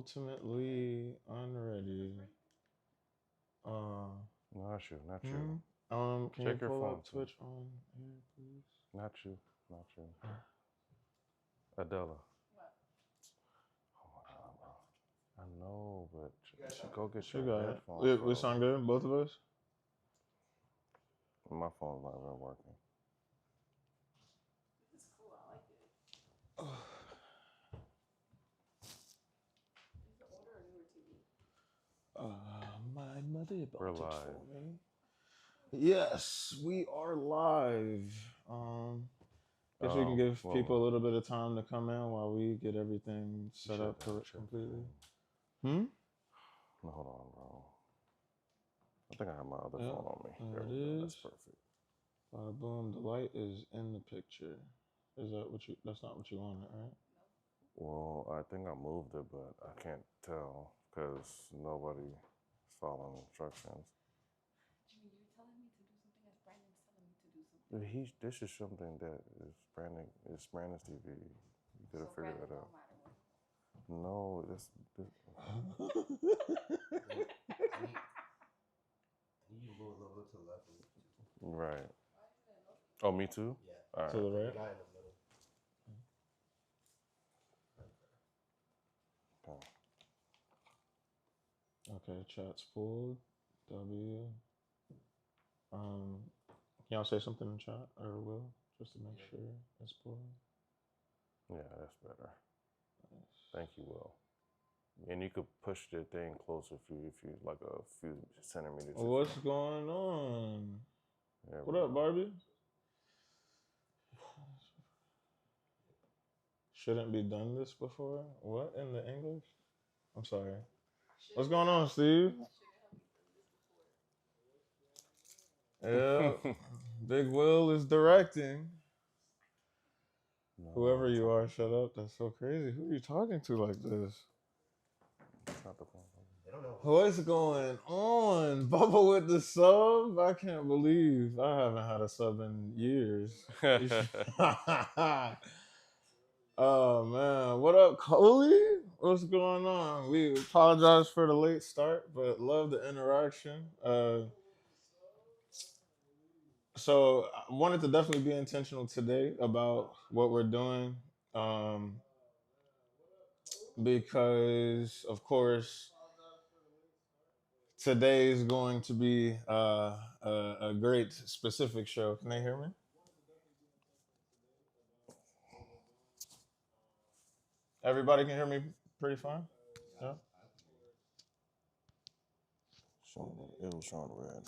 ultimately unready. Uh, Not you, not you. can you Check your pull phone, up please. Twitch on here, please? Not you, not you. Adela. Oh my God, bro. I know, but you should go get She your got it. headphones, We sound bro. good, both of us? My phone's not even working. This is cool. I like it. Is the older or newer TV? My mother We're bought it live. for me. Yes, we are live. Guess we can give people a little bit of time to come in while we get everything set up completely. No, hold on, bro. I think I have my other phone on me. There it we go. That's is. perfect. Bada boom. The light is in the picture. Is that what you? That's not what you wanted, right? Well, I think I moved it, but I can't tell because nobody is following instructions. Jimmy, you're telling me to do something as Brandon's telling me to do something. This is something that is Brandon. It's Brandon's TV. You could have figured that out. Matter what. No, this. You move a little bit to the left. Right. Oh, me too? Yeah. All right. To the right. The guy in the middle. Okay. Okay, chat's full. W. Can y'all say something in chat or will just to make sure it's full? Yeah, that's better. Nice. Thank you, Will. And you could push the thing closer if you like a few centimeters. What's going on? Yeah, what up, Barbie? Shouldn't be done this before? What in the English? I'm sorry. What's going on, Steve? Yeah, Big Will is directing. No, whoever you are, shut up. That's so crazy. Who are you talking to like this? Not the phone. They don't know. What's going on? Bubba with the sub? I can't believe I haven't had a sub in years. Oh, man. What up, Coley? What's going on? We apologize for the late start, but love the interaction. So I wanted to definitely be intentional today about what we're doing, because, of course, today is going to be a great specific show. Can they hear me? Everybody can hear me pretty fine? Yeah. It was showing red.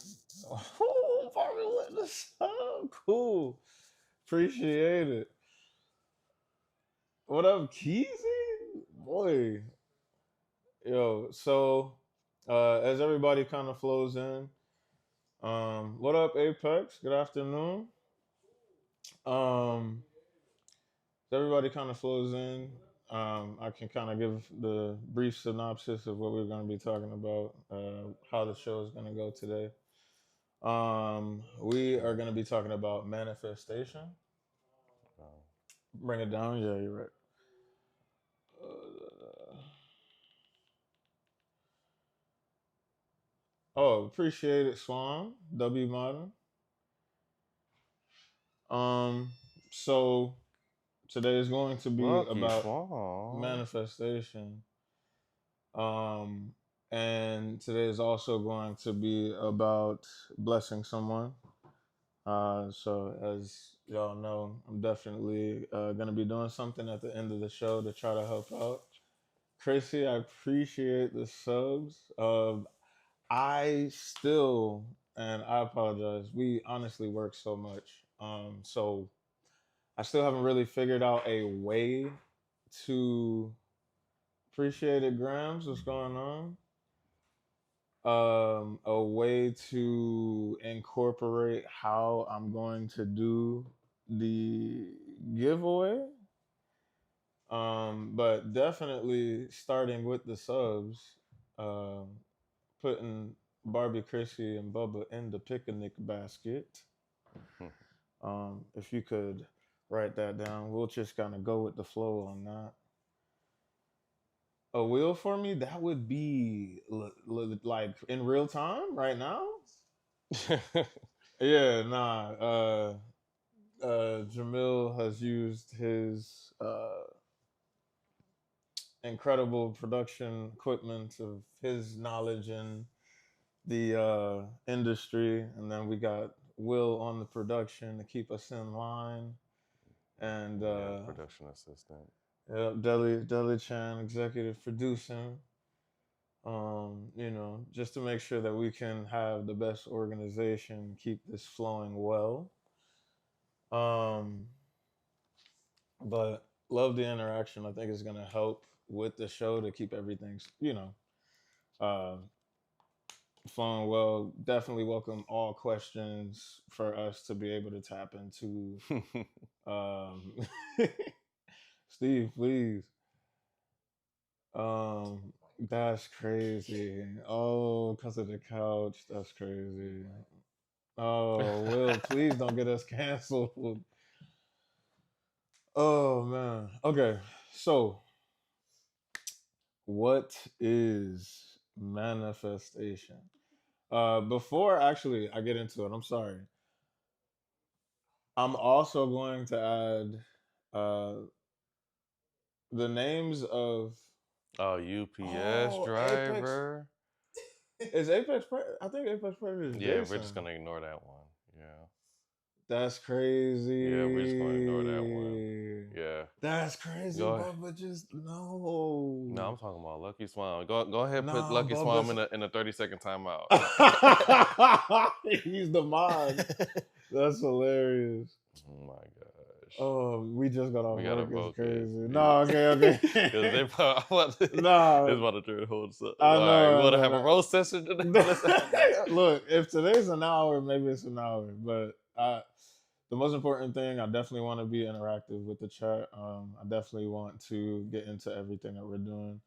Oh, Barbie Witness. Oh, cool. Appreciate it. What up, Keezy? Boy. Yo, so as everybody kind of flows in, what up, Apex? Good afternoon. As everybody kind of flows in, I can kind of give the brief synopsis of what we're going to be talking about, how the show is going to go today. We are going to be talking about manifestation. Bring it down. Yeah, you're right. Appreciate it, Swan. W Modern. So today is going to be about manifestation. And today is also going to be about blessing someone. So as y'all know, I'm definitely going to be doing something at the end of the show to try to help out. Chrissy, I appreciate the subs. I still, and I apologize, we honestly work so much. So I still haven't really figured out a way to appreciate it, Grams. What's going on? A way to incorporate how I'm going to do the giveaway. But definitely starting with the subs, putting Barbie, Chrissy, and Bubba in the picnic basket. If you could write that down, we'll just kind of go with the flow on that. a wheel for me, that would be like in real time right now. Yeah, nah. Jamil has used his incredible production equipment of his knowledge in the industry, and then we got Will on the production to keep us in line, and Yeah, production assistant. yeah, Deli Chan executive producing. Just to make sure that we can have the best organization, keep this flowing well. Um, but love the interaction. I think it's gonna help with the show to keep everything, uh, flowing well. Definitely welcome all questions for us to be able to tap into. Um, Steve, please. That's crazy. Oh, because of the couch. That's crazy. Oh, Will, please don't get us canceled. Oh man. Okay. So, what is manifestation? Before actually I get into it, I'm sorry. I'm also going to add the names of Oh, UPS oh Apex driver. is Apex. I think Apex Predator is Yeah, we're just Jason. gonna ignore that one. Yeah. That's crazy. Yeah, we're just gonna ignore that one. Yeah. That's crazy, Go ahead. Bubba. Just no. No, I'm talking about Lucky Swan. Go ahead, put Nah, Lucky Swan Bubba's. in a 30-second timeout. He's the mod. That's hilarious. Oh my gosh. Oh, we just got off We gotta work. It's vote crazy. it. No, okay. Because they probably Nah, it's about to turn whole stuff. I All right, we know. want to have a roast session today. Look, if today's an hour, maybe it's an hour. But the most important thing, I definitely want to be interactive with the chat. I definitely want to get into everything that we're doing.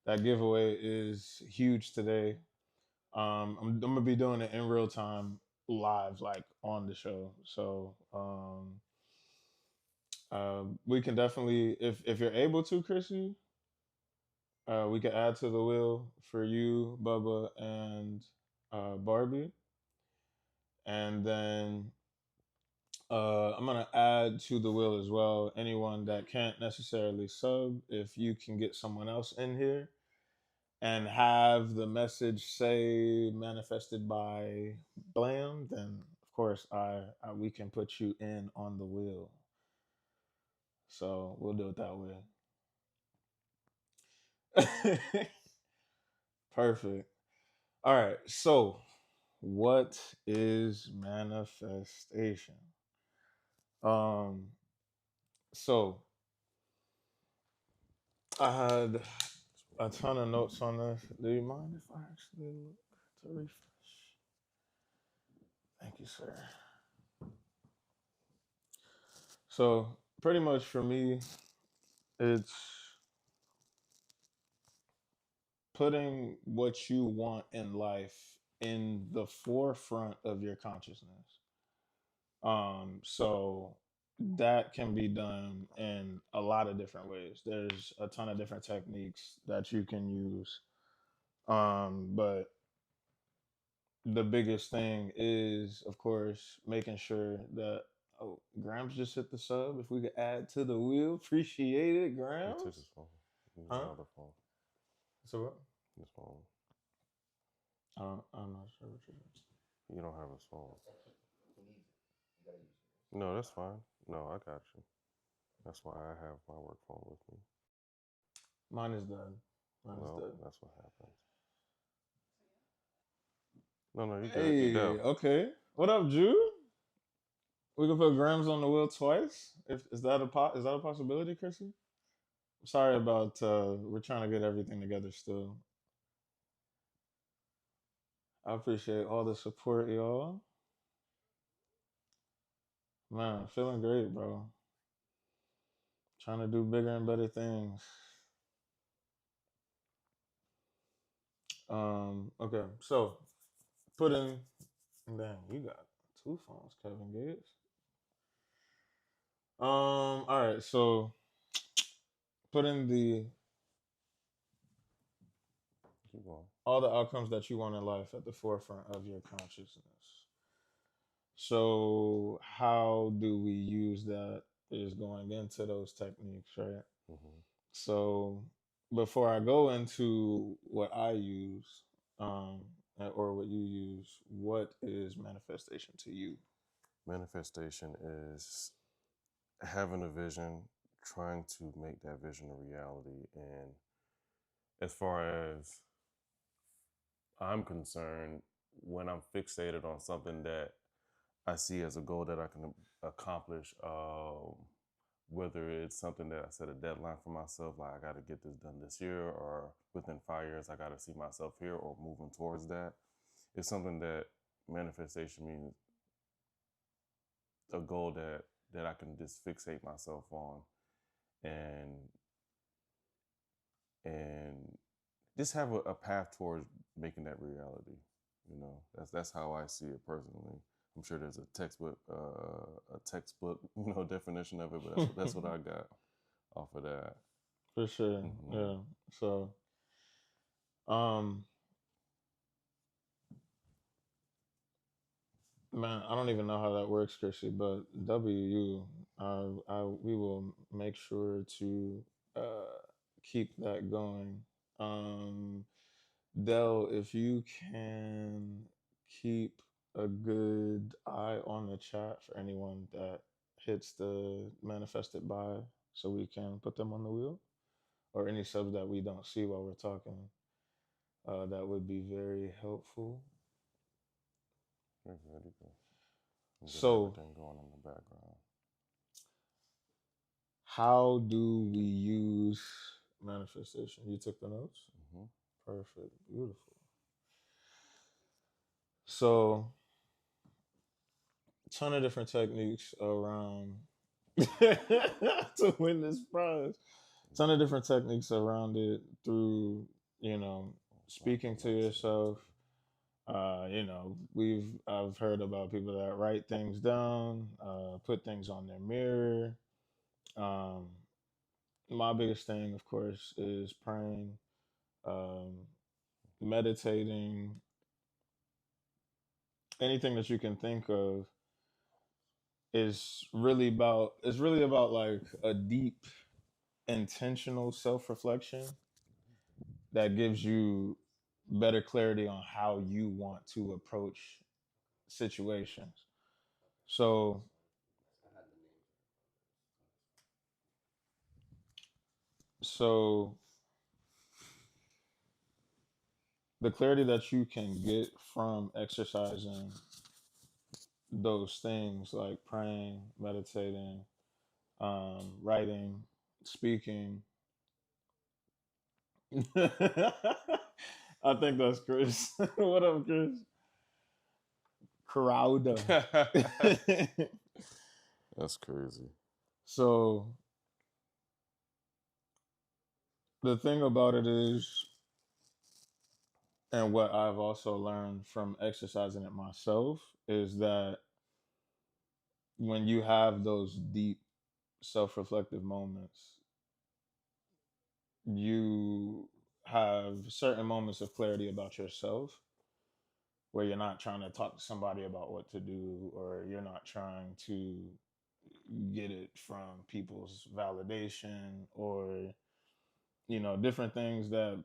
That giveaway is huge today. I'm gonna be doing it in real time, live, like on the show. So we can definitely, if you're able to, Chrissy, we can add to the wheel for you, Bubba, and Barbie, and then I'm gonna add to the wheel as well. Anyone that can't necessarily sub, if you can get someone else in here and have the message say manifested by Blam, then of course I we can put you in on the wheel. So we'll do it that way. Perfect. All right. So what is manifestation? Um. So I had a ton of notes on this. Do you mind if I actually look to refresh? Thank you, sir. So pretty much for me, it's putting what you want in life in the forefront of your consciousness. So that can be done in a lot of different ways. There's a ton of different techniques that you can use. But the biggest thing is, of course, making sure that oh, Grams just hit the sub. If we could add to the wheel, appreciate it, He took Grams. his phone. He needs Huh? another phone. So what? His phone. I'm not sure what you're doing. You don't have his phone. No, that's fine. No, I got you. That's why I have my work phone with me. Mine is dead. Mine is Well, dead. that's what happens. No, you good. You Hey, down. okay. What up, Jude? We can put Grams on the wheel twice. If is that is that a possibility, Chrissy? Sorry about we're trying to get everything together still. I appreciate all the support, y'all. Man, feeling great, bro. Trying to do bigger and better things. Okay, so put in. Dang, you got two phones, Kevin Gates. All right, so put in the Keep going. all the outcomes that you want in life at the forefront of your consciousness. So how do we use that is going into those techniques, right? Hmm. So before I go into what I use, um, or what you use, what is manifestation to you? Manifestation is having a vision, trying to make that vision a reality. And as far as I'm concerned, when I'm fixated on something that I see as a goal that I can accomplish, whether it's something that I set a deadline for myself, like I got to get this done this year, or within 5 years, I got to see myself here or moving towards that. It's something that manifestation means a goal that I can just fixate myself on and and just have a path towards making that reality. That's how I see it personally. I'm sure there's a textbook, definition of it, but that's what I got off of that. For sure. Hmm. Yeah. So, um, man, I don't even know how that works, Chrissy, but we will make sure to uh, keep that going. Um, Dell, if you can keep a good eye on the chat for anyone that hits the manifested by, so we can put them on the wheel, or any subs that we don't see while we're talking, that would be very helpful. You're good. You can get So, everything going in the background. how do we use manifestation? You took the notes? Hmm. Perfect. Beautiful. So, ton of different techniques around to win this prize. Ton of different techniques around it through, you know, speaking to yourself. I've heard about people that write things down, put things on their mirror. Um, my biggest thing, of course, is praying, um, meditating, anything that you can think of is really about like a deep intentional self-reflection that gives you better clarity on how you want to approach situations. So so the clarity that you can get from exercising those things like praying, meditating, writing, speaking. I think that's Chris. What up, Chris? Crowder. That's crazy. So the thing about it is, and what I've also learned from exercising it myself, is that when you have those deep self-reflective moments, you have certain moments of clarity about yourself where you're not trying to talk to somebody about what to do, or you're not trying to get it from people's validation, or different things that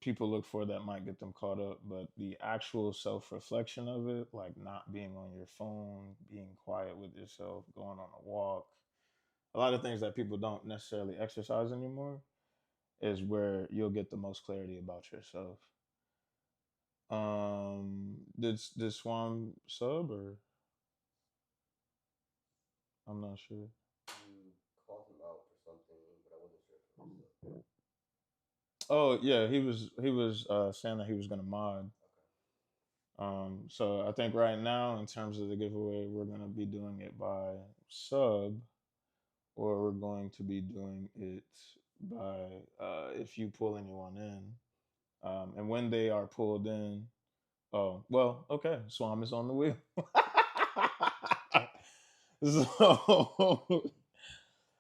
people look for that might get them caught up. But the actual self-reflection of it, like not being on your phone, being quiet with yourself, going on a walk, a lot of things that people don't necessarily exercise anymore, is where you'll get the most clarity about yourself. Did Swan sub, or I'm not sure. You called him out for something, but I wasn't sure if it was still. Oh yeah, he was saying that he was gonna mod. So I think right now, in terms of the giveaway, we're gonna be doing it by sub, or we're going to be doing it by if you pull anyone in, and when they are pulled in. Oh well, okay. Swam is on the wheel. so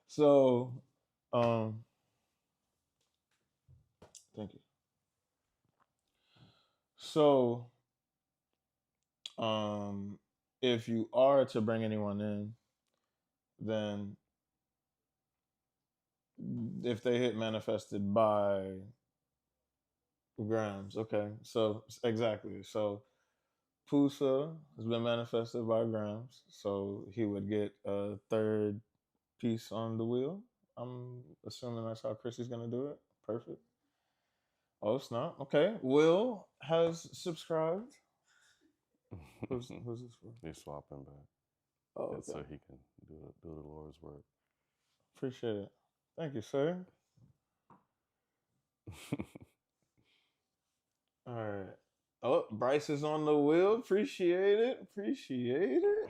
so, thank you. So, um, if you are to bring anyone in, then if they hit manifested by Grams, okay. So exactly. So Pusa has been manifested by Grams, so he would get a third piece on the wheel. I'm assuming that's how Chrissy's gonna do it. Perfect. Oh, it's not. Okay. Will has subscribed. Who's this for? He's swapping back. Oh, So okay. he can do the Lord's work. Appreciate it. Thank you, sir. All right. Oh, Bryce is on the wheel. Appreciate it. Appreciate it.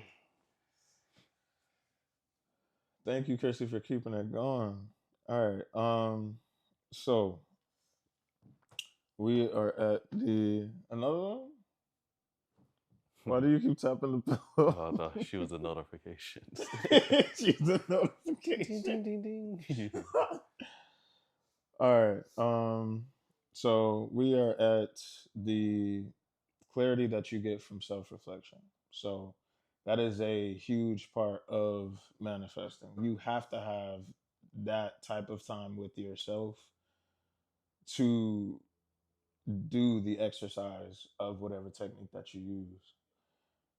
Thank you, Chrissy, for keeping it going. All right. So we are at the another one. Why do you keep tapping the Oh, I pillow? thought she was the notifications. She's a notification. Ding, ding, ding, ding. All right. So we are at the clarity that you get from self-reflection. So that is a huge part of manifesting. You have to have that type of time with yourself to do the exercise of whatever technique that you use.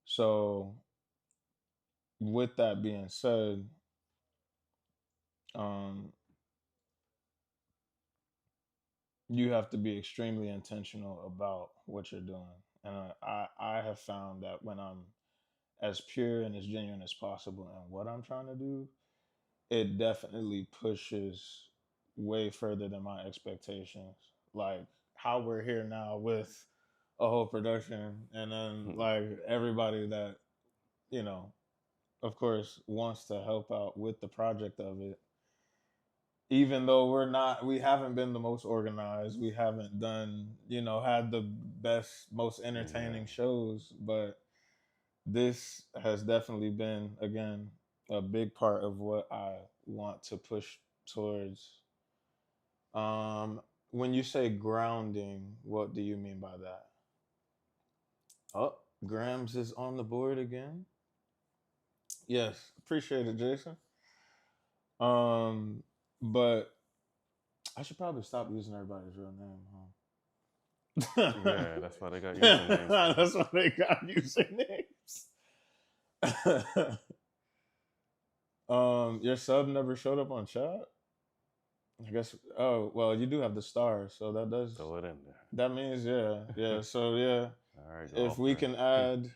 So with that being said, um, you have to be extremely intentional about what you're doing. And I have found that when I'm as pure and as genuine as possible in what I'm trying to do, it definitely pushes way further than my expectations. Like how we're here now with a whole production, and then like everybody that, you know, of course, wants to help out with the project of it. Even though we haven't been the most organized, we haven't done, had the best, most Yeah. entertaining shows, but this has definitely been, again, a big part of what I want to push towards. When you say grounding, what do you mean by that? Oh, Grams is on the board again. Yes, appreciate it, Jason. Um, but I should probably stop using everybody's real name, huh? Yeah, that's why they got usernames. That's why they got usernames. Your sub never showed up on chat. I guess. Oh well, you do have the star, so that does. Throw it in there. That means yeah. So yeah, All right, if we golfer. can add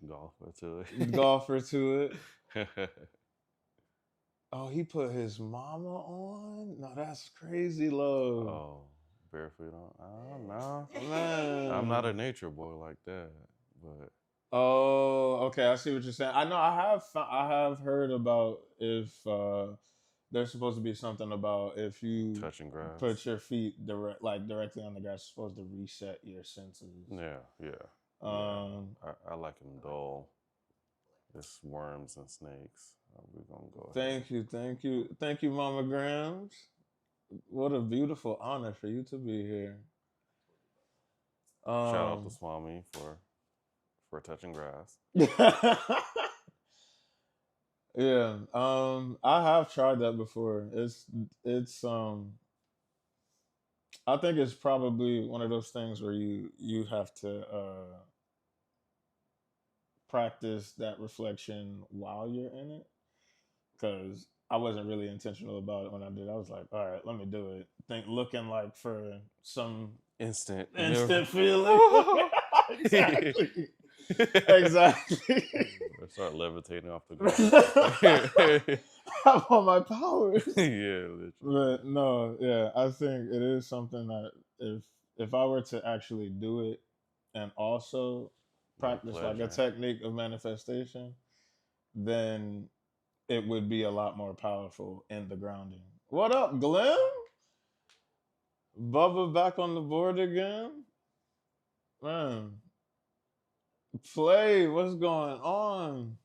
Golfer to it. golfer to it. Oh, he put his mama on. No, that's crazy, love. Oh, barefoot on. I don't know. Man, I'm not a nature boy like that, but Oh, okay. I see what you're saying. I know. I have heard about if there's supposed to be something about if you touching grass. put your feet directly on the grass, it's supposed to reset your senses. Yeah. I like them dull. It's worms and snakes. We're gonna go ahead. Thank you, Mama Grams. What a beautiful honor for you to be here. Shout out to Swami for touching grass. Yeah, I have tried that before. It's I think it's probably one of those things where you have to practice that reflection while you're in it, because I wasn't really intentional about it when I did. I was like, all right, let me do it. Looking like for some Instant feeling. Exactly. Exactly. Start levitating off the ground. I'm on my powers. Yeah, literally. But no, yeah, I think it is something that if I were to actually do it and also practice like a technique of manifestation, then it would be a lot more powerful in the grounding. What up, Glenn? Bubba back on the board again? Man. Play, what's going on?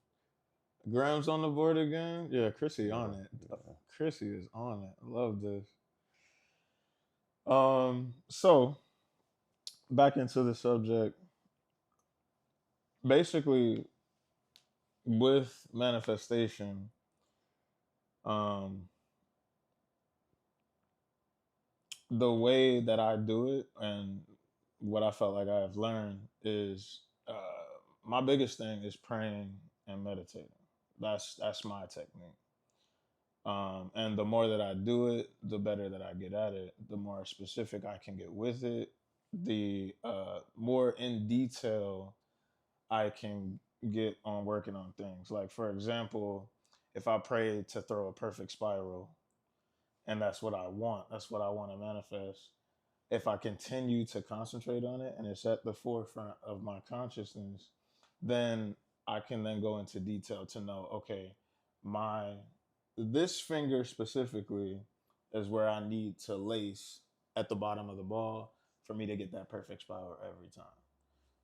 Grams on the board again? Yeah, Chrissy on it. Yeah. Chrissy is on it. I love this. So back into the subject. Basically, with manifestation, um, the way that I do it and what I felt like I have learned is my biggest thing is praying and meditating. That's my technique. And the more that I do it, the better that I get at it. The more specific I can get with it, the more in detail I can get on working on things. Like for example, if I pray to throw a perfect spiral, and that's what I want to manifest. If I continue to concentrate on it and it's at the forefront of my consciousness, then I can then go into detail to know, okay, my this finger specifically is where I need to lace at the bottom of the ball for me to get that perfect spiral every time.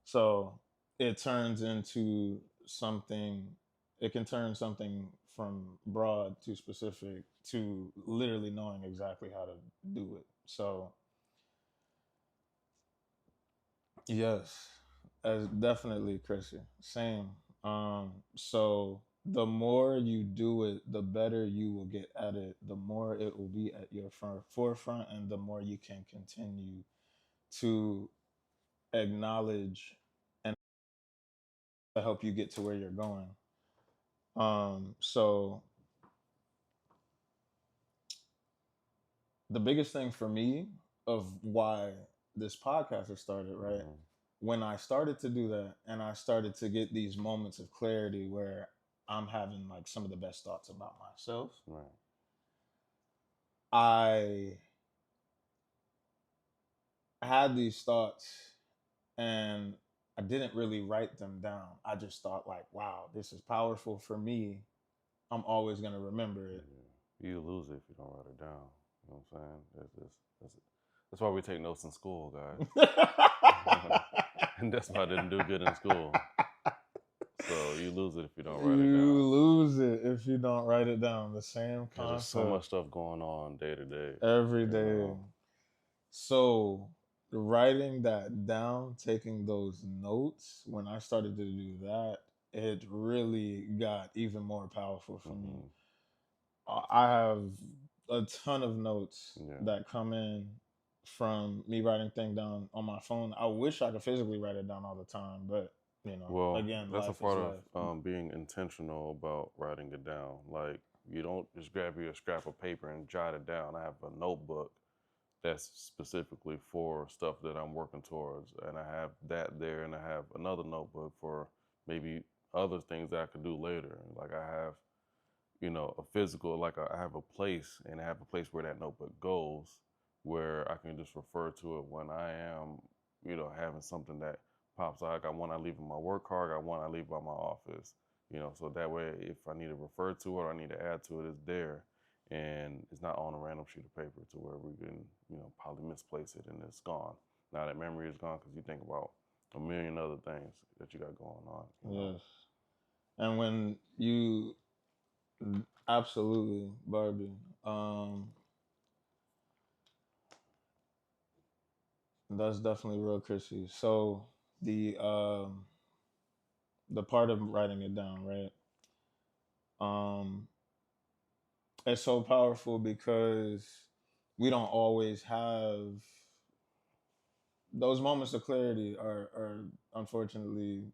So it turns into something, it can turn something from broad to specific to literally knowing exactly how to do it. So, yes, as definitely, Chrissy. Same. So the more you do it, the better you will get at it. The more it will be at your forefront, and the more you can continue to acknowledge and to help you get to where you're going. So the biggest thing for me of why this podcast has started, right? Mm-hmm. When I started to do that and I started to get these moments of clarity where I'm having like some of the best thoughts about myself, Right. I had these thoughts and I didn't really write them down. I just thought like, wow, this is powerful for me. I'm always going to remember it. Yeah. You lose it if you don't write it down. You know what I'm saying? That's why we take notes in school, guys. And that's why I didn't do good in school. So you lose it if you don't write it You down. lose it if you don't write it down. The same Because there's so much concept stuff going on day to day. every You day. know? So writing that down, taking those notes, when I started to do that, it really got even more powerful for me. Mm-hmm. I have a ton of notes Yeah. that come in from me writing things down on my phone. I wish I could physically write it down all the time, but Well, again, that's a life is part of life. being intentional about writing it down. Like, you don't just grab your scrap of paper and jot it down. I have a notebook that's specifically for stuff that I'm working towards. And I have that there, and I have another notebook for maybe other things that I could do later. Like, I have, a physical, like I have a place, and I have a place where that notebook goes, where I can just refer to it when I am, having something that pops out. Like, I want to leave in my work card, I want to leave by my office, so that way if I need to refer to it or I need to add to it, it's there. And it's not on a random sheet of paper to where we can, probably misplace it and it's gone. Now that memory is gone because you think about a million other things that you got going on. Yes. And when you absolutely, Barbie. That's definitely real, Chrissy. So the part of writing it down, right? Um, it's so powerful because we don't always have those moments of clarity are unfortunately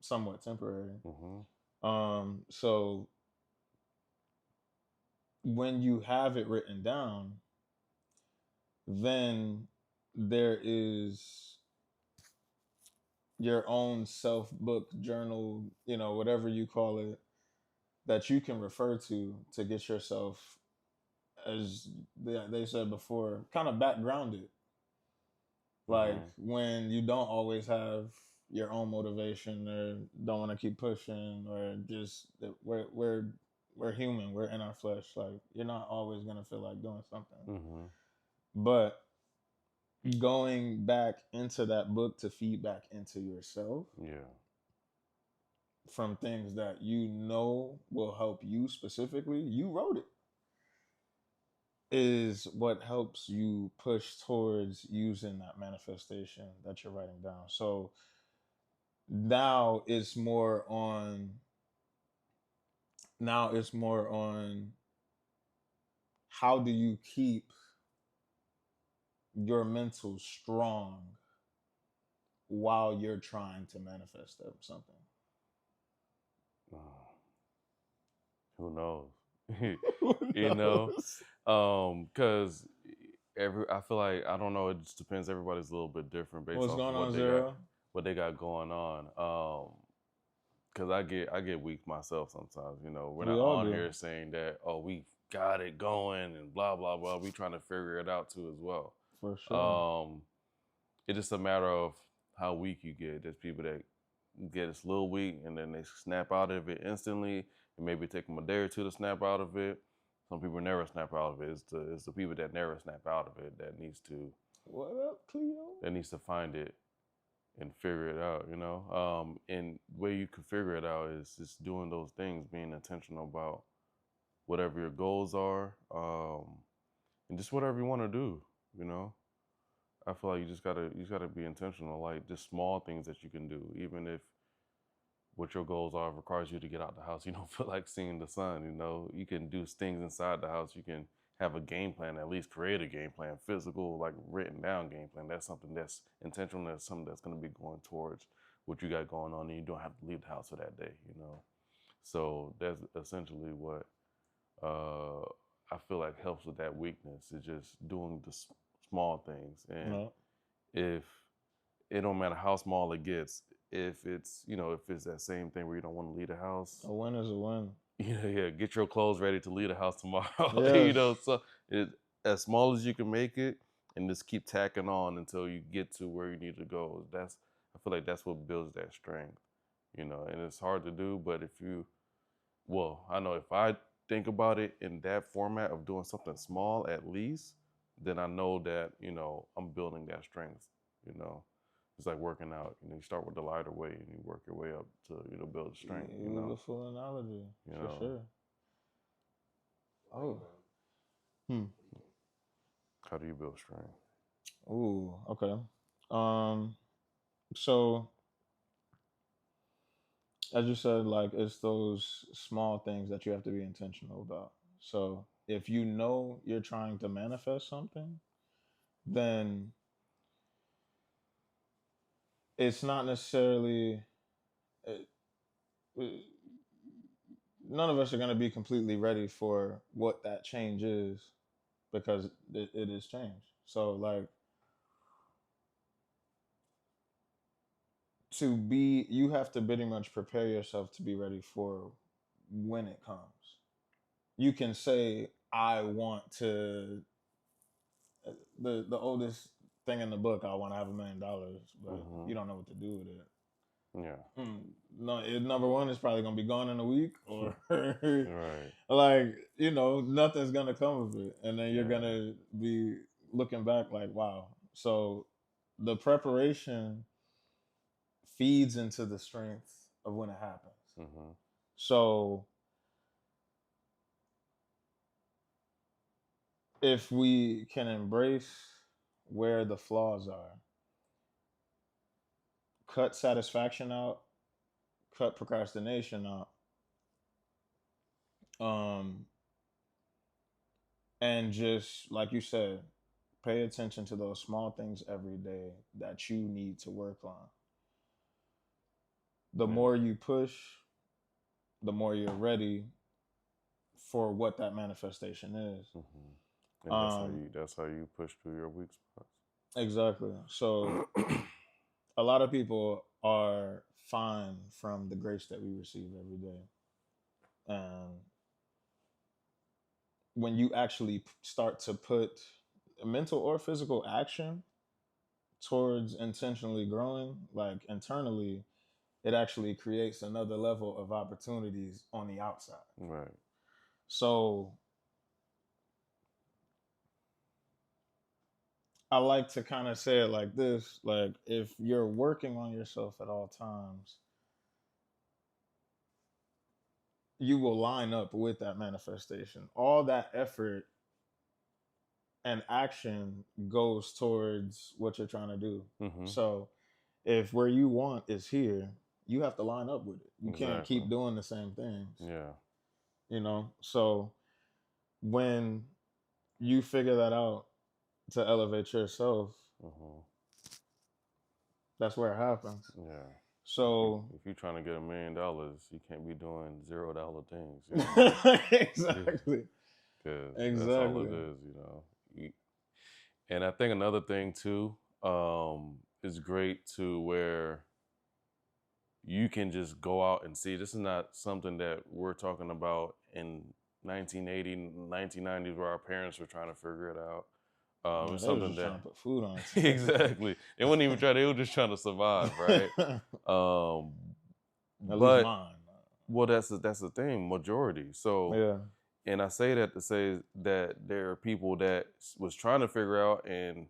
somewhat temporary. Mm-hmm. So when you have it written down, then there is your own self book journal, whatever you call it, that you can refer to get yourself, as they said before, kind of backgrounded. Like Mm-hmm. when you don't always have your own motivation or don't want to keep pushing, or just we're human, we're in our flesh. Like you're not always gonna feel like doing something, Mm-hmm. but going back into that book to feed back into yourself Yeah. from things that will help you specifically. You wrote it. is what helps you push towards using that manifestation that you're writing down. So now it's more on now it's more on how do you keep your mental strong while you're trying to manifest something. Uh, who knows? Who You know, knows? because every I feel like I don't know. It just depends. Everybody's a little bit different based What's off of going on, Zero? what they got going on. Because I get weak myself sometimes. You know, we're We not all on do, here saying that we got it going and blah blah blah. We trying to figure it out too as well. for sure. Um, it's just a matter of how weak you get. There's people that get a little weak and then they snap out of it instantly. It maybe take them a day or two to snap out of it. Some people never snap out of it. It's the people that never snap out of it What up, Cleo? that needs to find it and figure it out. You know, and the way you can figure it out is just doing those things, being intentional about whatever your goals are, and just whatever you want to do. You know, I feel like you just gotta be intentional, like just small things that you can do, even if what your goals are requires you to get out the house. You don't feel like seeing the sun. You know, you can do things inside the house. You can have a game plan, at least create a game plan, physical, like written down game plan. That's something that's intentional. That's something that's going to be going towards what you got going on, and you don't have to leave the house for that day. You know, so that's essentially what uh, I feel like helps with that weakness is just doing the small things. And No, if it don't matter how small it gets, if it's if it's that same thing where you don't want to leave the house, a win is a win. yeah, get your clothes ready to leave the house tomorrow. Yes. So it as small as you can make it, and just keep tacking on until you get to where you need to go. I feel like that's what builds that strength, and it's hard to do, but I know if I think about it in that format of doing something small at least, then I know that, I'm building that strength, you know. It's like working out. You start with the lighter weight and you work your way up to, build strength, Beautiful analogy, You for know. sure. Oh. man. Hmm. How do you build strength? Ooh, okay. Um, so as you said, like it's those small things that you have to be intentional about. So if you know you're trying to manifest something, then it's not necessarily it, it- none of us are going to be completely ready for what that change is because it is change. So like you have to pretty much prepare yourself to be ready for when it comes. You can say I want to the oldest thing in the book, I want to have $1 million, but Mm-hmm. you don't know what to do with it. Yeah. No, number one is probably gonna be gone in a week, or Right. like nothing's gonna come of it, and then you're Yeah. gonna be looking back like, wow. So the preparation feeds into the strength of when it happens. Mm-hmm. So if we can embrace where the flaws are, cut satisfaction out, cut procrastination out, um, and just like you said, pay attention to those small things every day that you need to work on. The Yeah. more you push, the more you're ready for what that manifestation is. Mm-hmm. And Um, that's how you push through your weak exactly. So spots. a lot of people are fine from the grace that we receive every day. And when you actually start to put mental or physical action towards intentionally growing, like internally, it actually creates another level of opportunities on the outside. Right. So I like to kind of say it like this, like if you're working on yourself at all times, you will line up with that manifestation. All that effort and action goes towards what you're trying to do. Mm-hmm. So if where you want is here, you have to line up with it. You can't Exactly. keep doing the same things. Yeah. So when you figure that out to elevate yourself, Mm-hmm. that's where it happens. Yeah. So if you're trying to get $1 million, you can't be doing $0 things. You know? exactly. Because Exactly. that's all it is, And I think another thing too, is great to where you can just go out and see. This is not something that we're talking about in 1980, 1990s where our parents were trying to figure it out. It's they something was just that trying to put food on. exactly. They wouldn't even try. They were just trying to survive, right? At least But mine. well, that's the thing. Majority. So Yeah. and I say that to say that there are people that was trying to figure out, and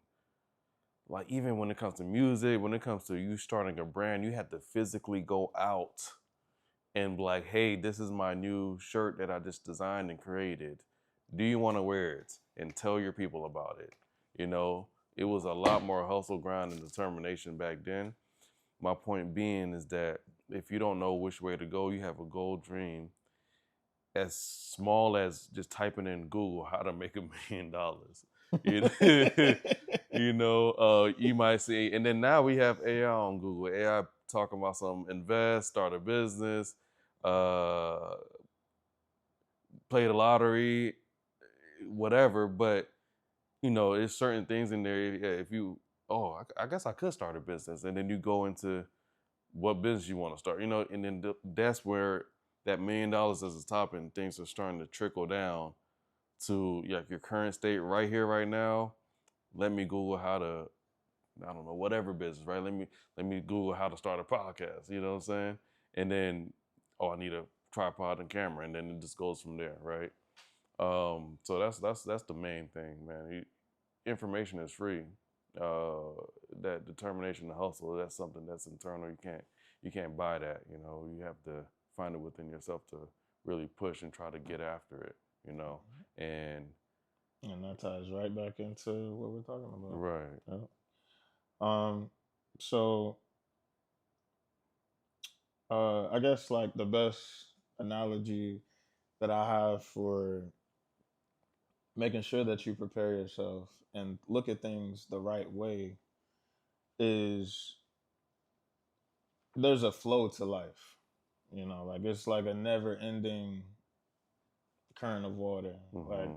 like even when it comes to music, when it comes to you starting a brand, you have to physically go out and be like, hey, this is my new shirt that I just designed and created. Do you want to wear it? And tell your people about it. It was a lot more hustle, grind, and determination back then. My point being is that if you don't know which way to go, you have a goal dream as small as just typing in Google how to make $1 million. You might see, and then now we have AI on Google. AI talking about some invest, start a business, play the lottery, whatever. But there's certain things in there. If you, I guess I could start a business, and then you go into what business you want to start. And then that's where that $1 million is the top, and things are starting to trickle down to like your current state right here, right now. Let me Google how to, I don't know, whatever business, right? Let me Google how to start a podcast. You know what I'm saying? And then, I need a tripod and camera, and then it just goes from there, right? So that's the main thing, man. Information is free. That determination to hustle, that's something that's internal. You can't buy that. You have to find it within yourself to really push and try to get after it. And that ties right back into what we're talking about. right. Yeah. So I guess like the best analogy that I have for making sure that you prepare yourself and look at things the right way is there's a flow to life. Like it's like a never ending current of water. Mm-hmm. Like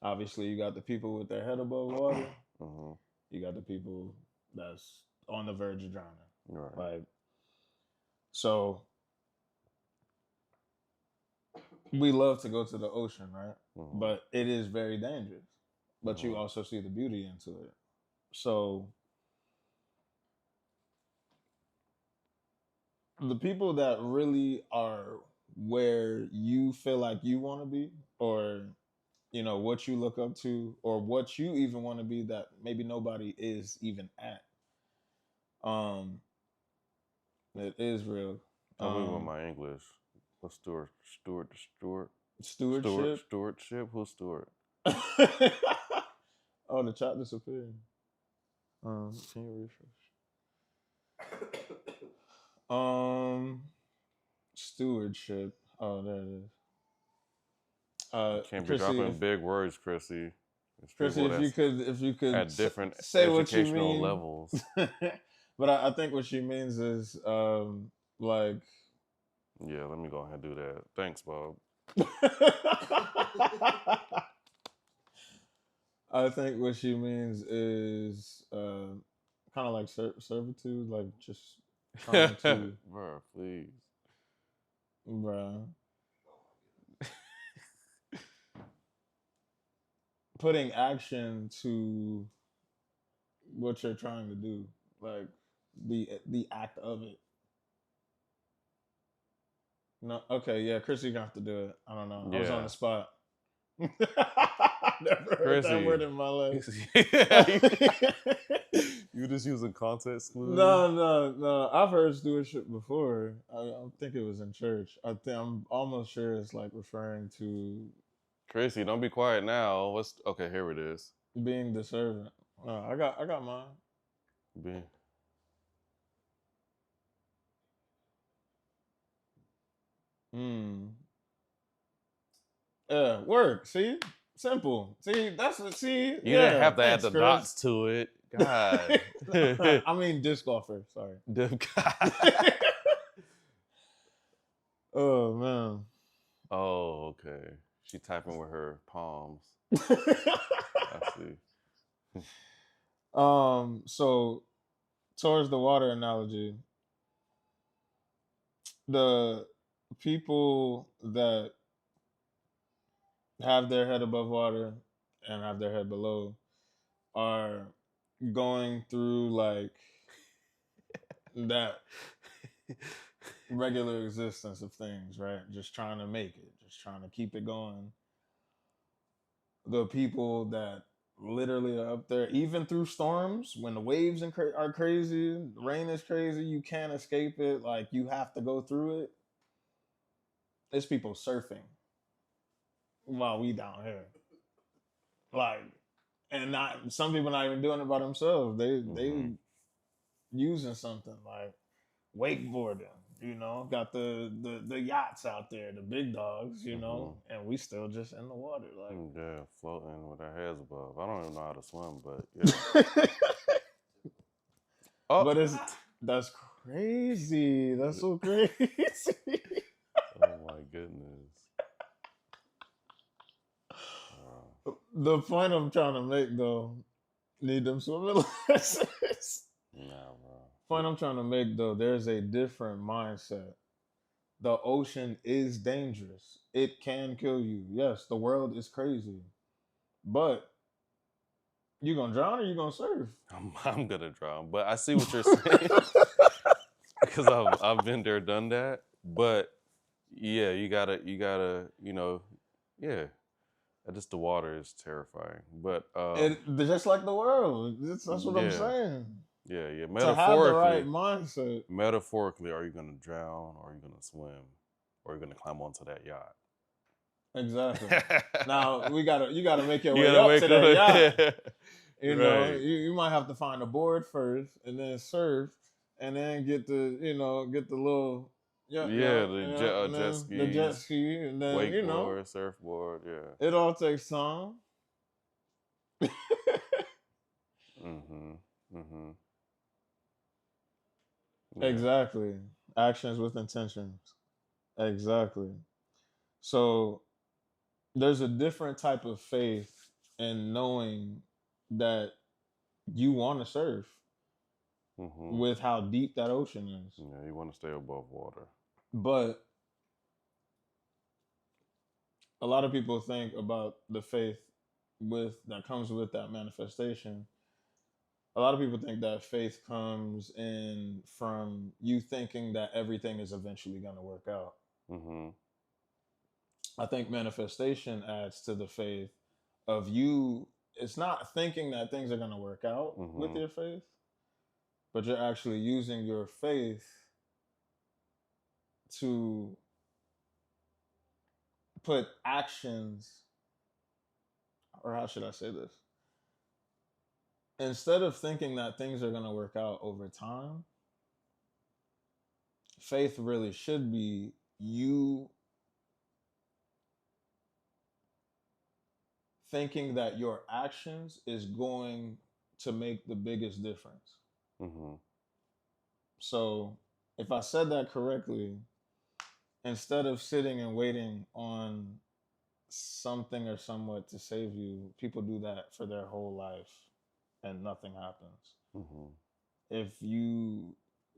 obviously you got the people with their head above water. Mm-hmm. You got the people that's on the verge of drowning. Right. Like so we love to go to the ocean, right? Mm-hmm. But it is very dangerous. But Mm-hmm. you also see the beauty into it. So the people that really are where you feel like you want to be, or what you look up to, or what you even want to be that maybe nobody is even at, it is real. Tell me with my English. What's stewardship? Stewardship. Who's steward? Oh, the chat disappeared. Can you refresh? Stewardship. Oh, there it is. Can't be Chrissy, dropping big words, Chrissy. Chrissy, if you could at different say what you educational mean. levels. But I think what she means is like. Yeah, let me go ahead and do that. Thanks, Bob. I think what she means is kind of like servitude, like just trying to. Bro, please. Bruh. Putting action to what you're trying to do, like the act of it. No, okay, yeah, Chris, you're gonna have to do it. I don't know. I was on the spot. Never heard that word in my life. You just using context clues? No. I've heard stewardship before. I think it was in church. I'm almost sure it's like referring to Chrissy, don't be quiet now. What's okay? Here it is. Being the servant. I got mine. Be, Hmm. Yeah, work. See, simple. See, see. you didn't Yeah, have to add thanks, the Chris. dots to it. God. I mean, disc golfer. Sorry. Oh man. Oh, okay. She typing with her palms. I see. So towards the water analogy, the people that have their head above water and have their head below are going through like that regular existence of things, right? Just trying to make it, just trying to keep it going. The people that literally are up there, even through storms, when the waves are crazy, the rain is crazy, you can't escape it. Like you have to go through it. It's people surfing while we down here, like, and not some people not even doing it by themselves. They using something like wakeboarding. Got the yachts out there, the big dogs. And we still just in the water, like. Yeah, floating with our heads above. I don't even know how to swim, but yeah. Oh, But that's crazy. That's so crazy. oh my goodness. The point I'm trying to make, though, need them swimming lessons. Nah, bro. Point I'm trying to make, though, there's a different mindset. The ocean is dangerous. It can kill you. Yes, the world is crazy. But you gonna drown or you gonna surf? I'm gonna drown, but I see what you're saying because I've been there, done that. But yeah, you gotta, yeah. Just the water is terrifying, but Just like the world. That's what I'm yeah. saying. Yeah. To have the right mindset. Metaphorically, are you gonna drown, or are you gonna swim, or are you gonna climb onto that yacht? Exactly. Now you gotta make your way up to that yacht. Right. You might have to find a board first, and then surf, and then get the little and jet then the jet skis, ski, and then wakeboard, surfboard, yeah. it all takes time. Mm-hmm. Yeah. Exactly. Actions with intentions. Exactly. So there's a different type of faith in knowing that you want to surf with how deep that ocean is. Yeah, you want to stay above water. But a lot of people think about the faith that comes with that manifestation. A lot of people think that faith comes in from you thinking that everything is eventually going to work out. I think manifestation adds to the faith of you. It's not thinking that things are going to work out with your faith, but you're actually using your faith to put actions, or how should I say this? Instead of thinking that things are going to work out over time, faith really should be you thinking that your actions is going to make the biggest difference. So if I said that correctly, instead of sitting and waiting on something or someone to save you, people do that for their whole life and nothing happens. If you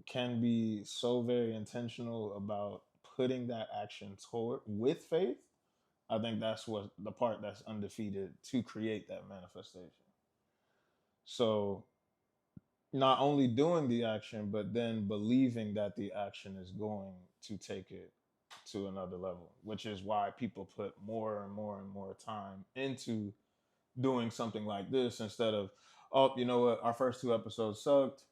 can be so very intentional about putting that action toward with faith, I think that's what the part that's undefeated to create that manifestation. So not only doing the action, but then believing that the action is going to take it to another level, which is why people put more and more and more time into doing something like this instead of, oh, you know what, our first 2 episodes sucked.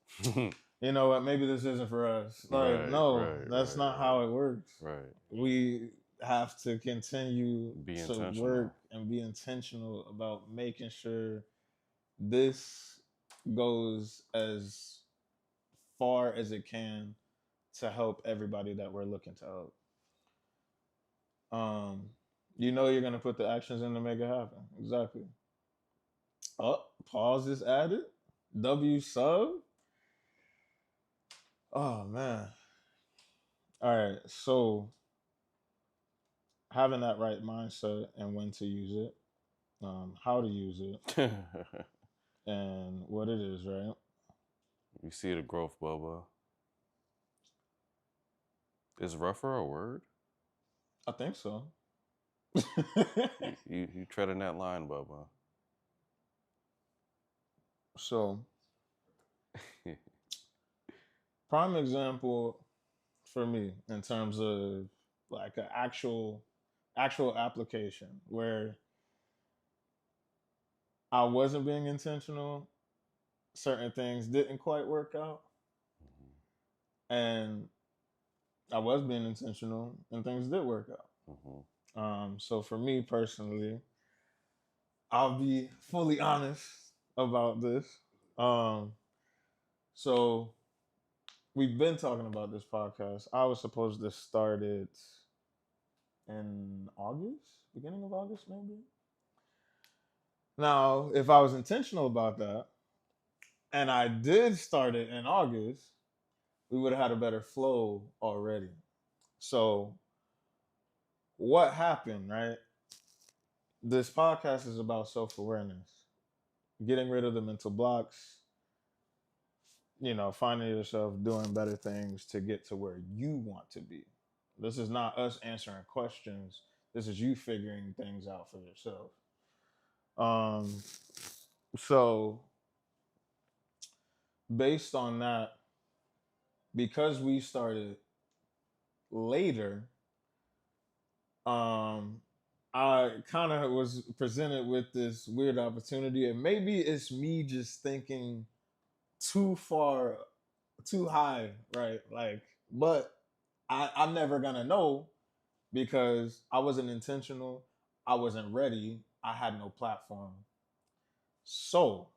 You know what, maybe this isn't for us. Like, no, that's not how it works. Right. We have to continue Be to intentional. work and be intentional about making sure this goes as far as it can to help everybody that we're looking to help. Um, you're gonna put the actions in to make it happen. Exactly. Oh, pause is added. W sub. Oh man. All right. So having that right mindset and when to use it, how to use it, and what it is, right? You see the growth, Bubba. Is rougher a word? I think so. You treading that line, Bubba. So, prime example for me in terms of like an actual application where I wasn't being intentional, certain things didn't quite work out, and I was being intentional and things did work out. So for me personally, I'll be fully honest about this. So we've been talking about this podcast. I was supposed to start it in August, beginning of August, maybe. Now, if I was intentional about that and I did start it in August, we would have had a better flow already. So, what happened, right? This podcast is about self awareness, getting rid of the mental blocks, finding yourself doing better things to get to where you want to be. This is not us answering questions. This is you figuring things out for yourself. So based on that, because we started later, I kind of was presented with this weird opportunity, and maybe it's me just thinking too far, too high, right? Like, but I'm never gonna know because I wasn't intentional, I wasn't ready, I had no platform. So,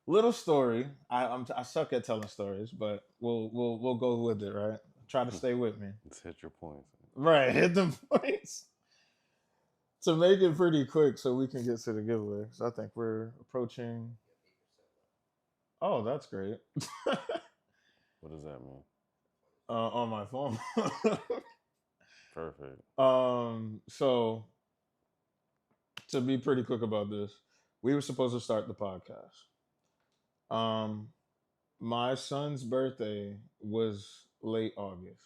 little story. I suck at telling stories, but we'll go with it, right? Try to stay with me. Let's hit your points. Right, hit the points. To make it pretty quick so we can get to the giveaway. So I think we're approaching. Oh, that's great. What does that mean? On my phone. Perfect. So to be pretty quick about this, we were supposed to start the podcast. My son's birthday was late August,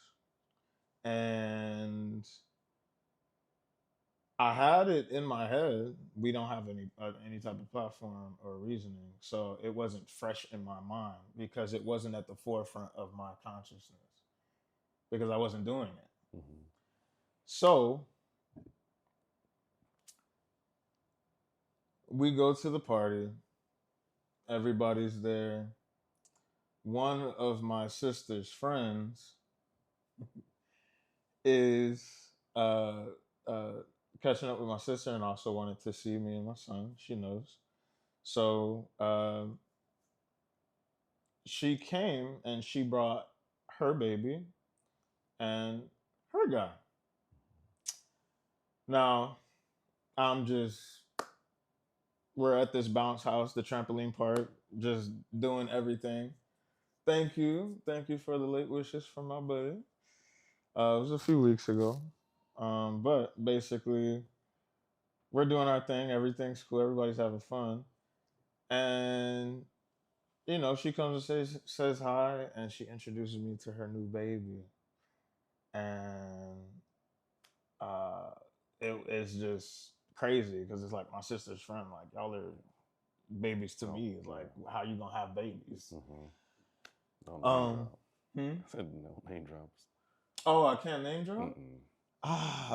and I had it in my head. We don't have any type of platform or reasoning, so it wasn't fresh in my mind because it wasn't at the forefront of my consciousness because I wasn't doing it. So we go to the party. Everybody's there. One of my sister's friends is uh, catching up with my sister and also wanted to see me and my son. She knows. So she came and she brought her baby and her guy. Now, we're at this bounce house, the trampoline park, just doing everything. Thank you. Thank you for the late wishes from my buddy. It was a few weeks ago. But basically, we're doing our thing. Everything's cool. Everybody's having fun. And, she comes and says hi, and she introduces me to her new baby. And it's just crazy because it's like my sister's friend. Like, y'all are babies to me. It's like, how you going to have babies? No name drop. I said no name drops. Oh, I can't name drop?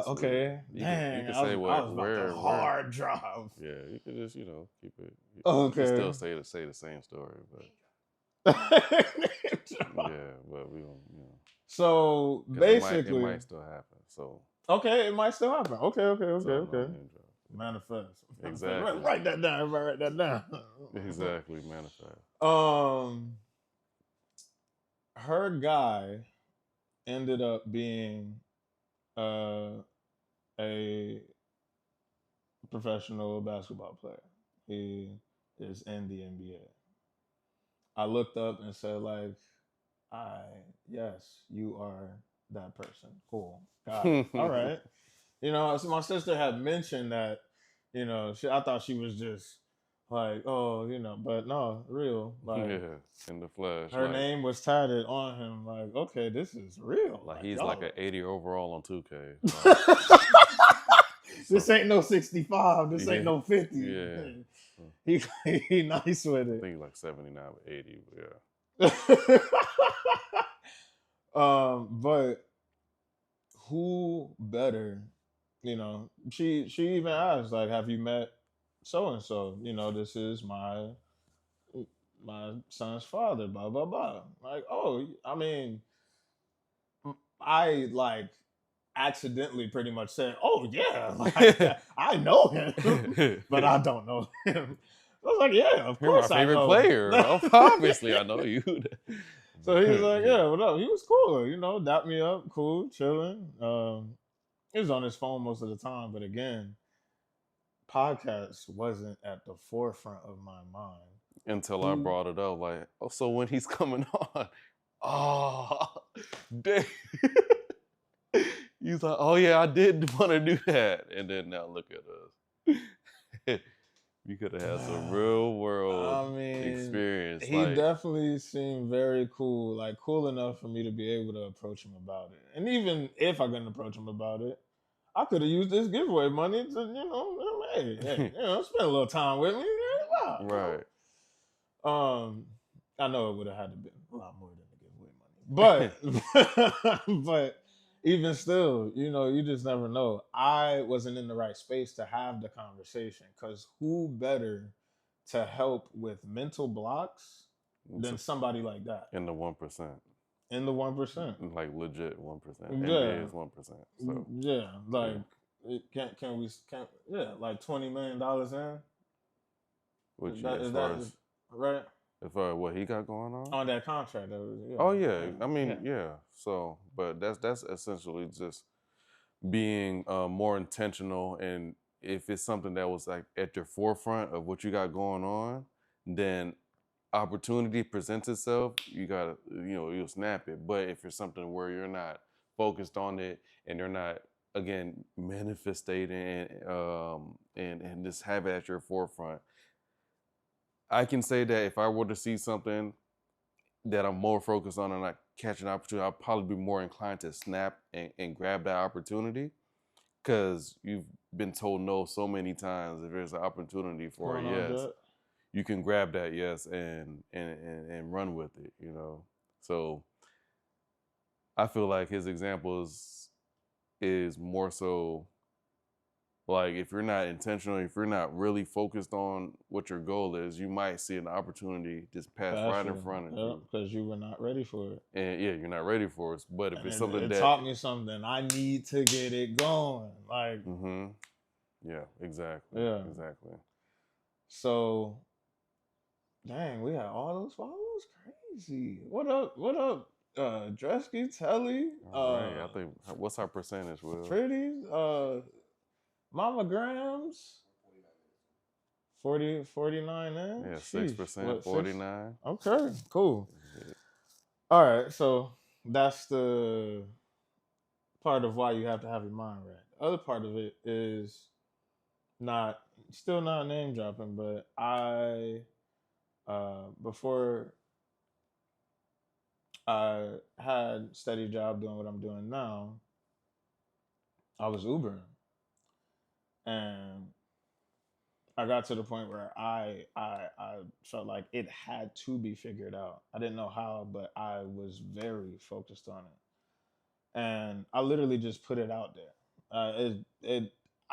Okay. Dang, you can I say was about to hard drop. Yeah, you could just, keep it. Okay. You can still say the same story, but yeah, but we don't, So 'Cause it basically, might still happen. So okay, it might still happen. Okay. name drop. Manifest. Exactly. Write that down. Everybody write that down. Exactly, manifest. Her guy ended up being uh, a professional basketball player. He is in the NBA. I looked up and said, like, I, yes, you are that person. Cool. Got it. All right. You know, so my sister had mentioned that, you know, I thought she was just like, oh, you know, but no, real. Like, Yeah, in the flesh. her name was tatted on him. Like, okay, this is real. Like he's y'all like an 80 overall on 2K. This ain't no 65. This ain't Yeah. no 50. Yeah. He nice with I it. think like 79 or 80, but yeah. But who better? You know, she even asked, like, have you met so and so? You know, this is my son's father. Blah blah blah. Like, oh, I mean, I like accidentally pretty much said, "Oh yeah, like, I know him, but I don't know him." I was like, "Yeah, of You're my course I favorite know." player. Obviously, I know you. So he was like, "Yeah, what up?" He was cool, you know, dapped me up, cool, chilling. He was on his phone most of the time, but again, podcast wasn't at the forefront of my mind Until I brought it up, like, oh, so when he's coming on, oh, damn. He's like, oh yeah, I did want to do that, and then now look at us. We could have had some real world experience. He like, definitely seemed very cool, like cool enough for me to be able to approach him about it. And even if I couldn't approach him about it, I could have used this giveaway money to, you know, hey, you know, spend a little time with me. Wow. right. I know it would have had to be a lot more than the giveaway money, but even still, you know, you just never know. I wasn't in the right space to have the conversation because who better to help with mental blocks than somebody like that In the 1%. in the 1%, Like legit 1%. Yeah. NBA is 1%. So yeah, like can we like $20 million in? which Is that right? If what he got going on? On that contract. Oh yeah. I mean, yeah. So, but that's essentially just being more intentional, and if it's something that was like at your forefront of what you got going on, then opportunity presents itself, you gotta, you know, you'll snap it. But if it's something where you're not focused on it and you're not, again, manifesting and just have it at your forefront, I can say that if I were to see something that I'm more focused on and I catch an opportunity, I'll probably be more inclined to snap and grab that opportunity, because you've been told no so many times. If there's an opportunity for a yes, you can grab that yes and run with it, you know. So I feel like his example is more so like, if you're not intentional, if you're not really focused on what your goal is, you might see an opportunity just pass right in front of you. Because you were not ready for it. And yeah, you're not ready for it. But if it's something it taught me something, I need to get it going. Like, yeah, exactly. Yeah. Exactly. So, dang, we had all those followers? Crazy. What up? Dresky, Telly. All right. I think, what's our percentage, Will? Pretties, Mama Grams. 49 in? Yeah, 6%, 49. Okay, cool. Yeah. All right, so that's the part of why you have to have your mind right. The other part of it is still not name dropping, but I before I had steady job doing what I'm doing now, I was Ubering, and I got to the point where I felt like it had to be figured out. I didn't know how, but I was very focused on it, and I literally just put it out there. I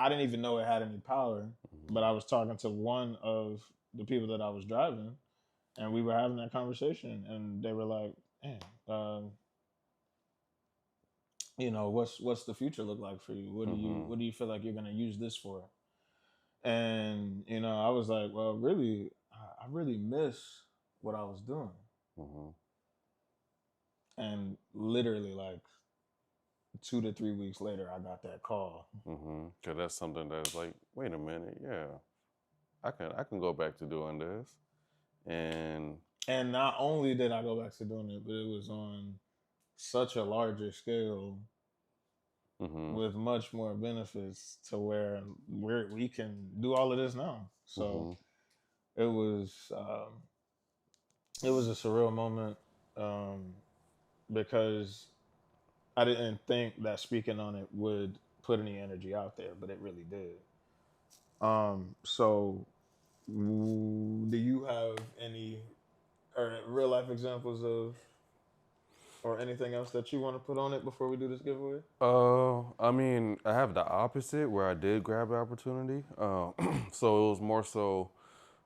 didn't even know it had any power, but I was talking to one of the people that I was driving, and we were having that conversation, and they were like, "Man, what's the future look like for you? Mhm. What do you feel like you're gonna use this for? And I was like, well, really, I really miss what I was doing. Mhm. And literally, like 2 to 3 weeks later, I got that call. Mhm. Cause that's something that's like, wait a minute, yeah, I can go back to doing this, and And not only did I go back to doing it, but it was on such a larger scale mhm. with much more benefits to where we can do all of this now. So Mhm. it was um, it was a surreal moment, um, because I didn't think that speaking on it would put any energy out there, but it really did. So do you have any or real life examples of or anything else that you want to put on it before we do this giveaway? I mean, I have the opposite where I did grab the opportunity. So it was more so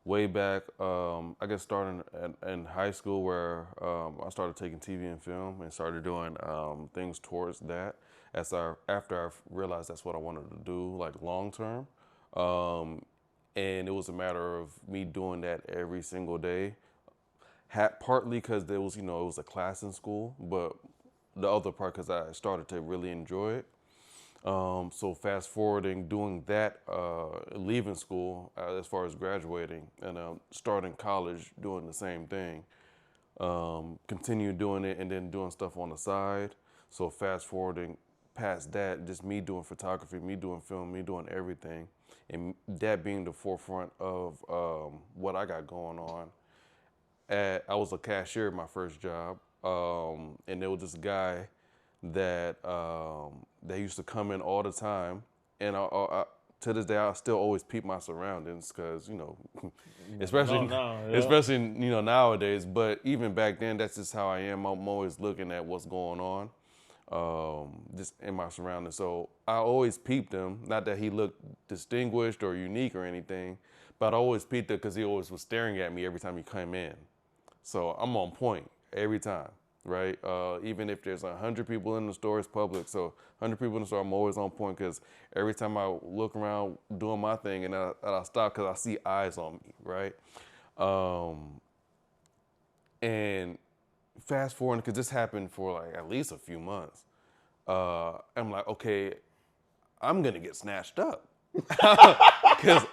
way back, I guess starting in high school where I started taking TV and film and started doing things towards that. After I realized that's what I wanted to do, like long term, um, and it was a matter of me doing that every single day. Partly because there was, it was a class in school, but the other part because I started to really enjoy it. So fast forwarding, doing that, leaving school as far as graduating and starting college, doing the same thing. Continue doing it and then doing stuff on the side. So fast forwarding past that, just me doing photography, me doing film, me doing everything, and that being the forefront of what I got going on. I was a cashier at my first job, and there was this guy that used to come in all the time, and to this day I still always peep my surroundings because You never know especially now, yeah. especially nowadays. But even back then, that's just how I am. I'm always looking at what's going on, just in my surroundings. So I always peeped him. Not that he looked distinguished or unique or anything, but I always peeped him because he always was staring at me every time he came in. So I'm on point every time, right? Even if there's 100 people in the store, it's public. So 100 people in the store, I'm always on point because every time I look around doing my thing and I stop because I see eyes on me, right? Um, and fast forward, because this happened for like at least a few months, I'm like, okay, I'm gonna get snatched up because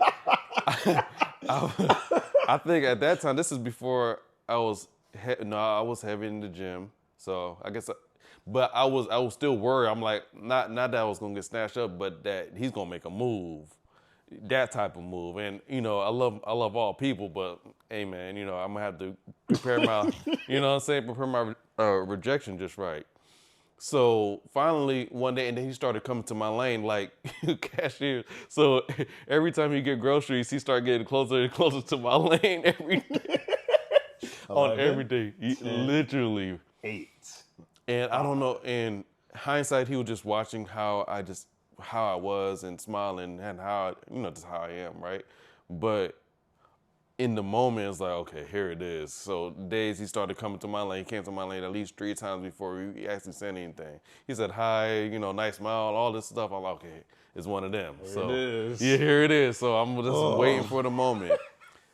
I think at that time, this is before I was no, I was heavy in the gym. So I guess, but I was still worried. I'm like, not that I was gonna get snatched up, but that he's gonna make a move, that type of move. And I love all people, but hey man, I'm gonna have to prepare my, what I'm saying, prepare my rejection just right. So finally, one day, and then he started coming to my lane like cashier. So every time he get groceries, he started getting closer and closer to my lane every day, on 11, every day, 10, literally. 8. And I don't know. In hindsight, he was just watching how I was and smiling and how just how I am, right? But in the moment, it's like, okay, here it is. So days he started coming to my lane. He came to my lane at least 3 times before he actually said anything. He said hi, nice smile, all this stuff. I'm like, okay, it's one of them. There it So is. yeah, here it is. So I'm just waiting Oh. for the moment.